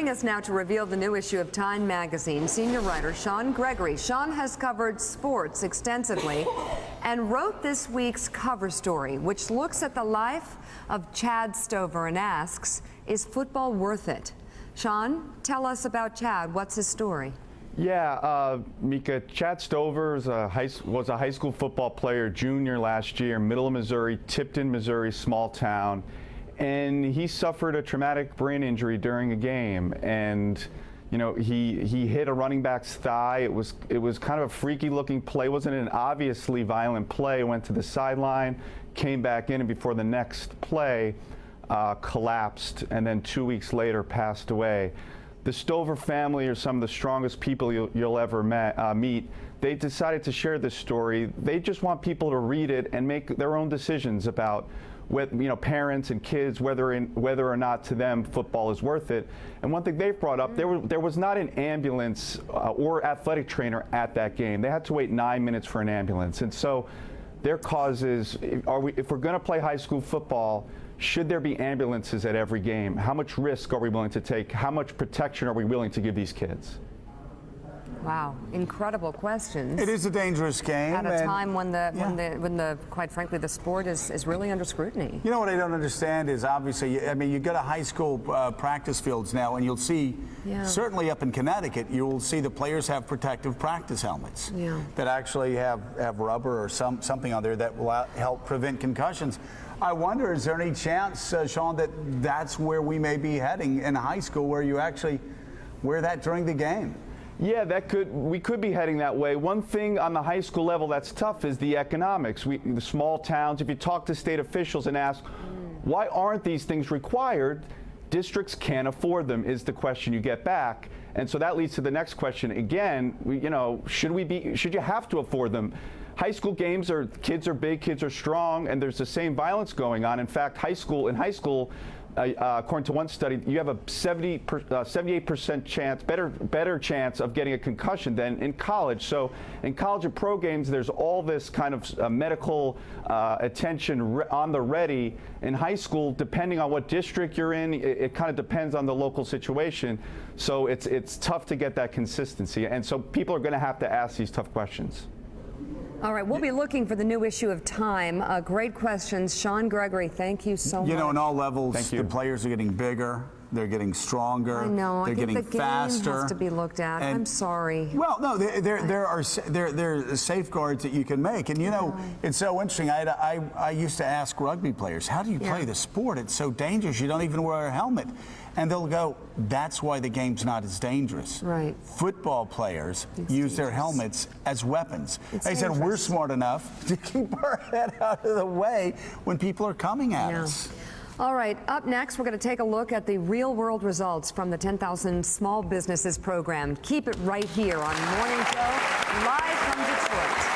Joining us now to reveal the new issue of Time magazine, senior writer Sean Gregory. Sean has covered sports extensively and wrote this week's cover story, which looks at the life of Chad Stover and asks, is football worth it? Sean, tell us about Chad. What's his story? Yeah, Mika, Chad Stover was a high school football player, junior last year, middle of Missouri, Tipton, Missouri, small town. And he suffered a traumatic brain injury during a game, and you know he hit a running back's thigh. It was kind of a freaky looking play. It wasn't an obviously violent play. Went to the sideline, came back in, and before the next play, collapsed, and then 2 weeks later passed away. The Stover family are some of the strongest people you'll ever meet. They decided to share this story. They just want people to read it and make their own decisions about parents and kids, whether or not to them football is worth it. And one thing they've brought up, there was not an ambulance or athletic trainer at that game. They had to wait 9 minutes for an ambulance. And so their cause is, if we're going to play high school football, should there be ambulances at every game? How much risk are we willing to take? How much protection are we willing to give these kids? Wow, incredible questions. It is a dangerous game. At a time when quite frankly, the sport is really under scrutiny. You know what I don't understand is, obviously, I mean, you go to high school practice fields now, and you'll see, certainly up in Connecticut, you'll see the players have protective practice helmets that actually have rubber or something on there that will help prevent concussions. I wonder, is there any chance, Sean, that that's where we may be heading in high school, where you actually wear that during the game? Yeah, we could be heading that way. One thing on the high school level that's tough is the economics. The small towns, if you talk to state officials and ask, why aren't these things required? Districts can't afford them is the question you get back. And so that leads to the next question. Again, should you have to afford them? High school games kids are big, kids are strong, and there's the same violence going on. In fact, in high school, according to one study, you have a 78% chance, better chance of getting a concussion than in college. So in college and pro games, there's all this kind of medical attention on the ready. In high school, depending on what district you're in, it kind of depends on the local situation. So it's tough to get that consistency. And so people are going to have to ask these tough questions. All right, we'll be looking for the new issue of Time. Great questions. Sean Gregory, thank you so much. You know, in all levels, the players are getting bigger. They're getting stronger. I know. They're getting faster. The game has to be looked at. I'm sorry. Well, no, there are safeguards that you can make, and you know, it's so interesting. I used to ask rugby players, "How do you play the sport? It's so dangerous. You don't even wear a helmet." And they'll go, "That's why the game's not as dangerous." Right. Football players use their helmets as weapons. They said we're smart enough to keep our head out of the way when people are coming at us. All right, up next, we're going to take a look at the real-world results from the 10,000 Small Businesses program. Keep it right here on Morning Show, live from Detroit.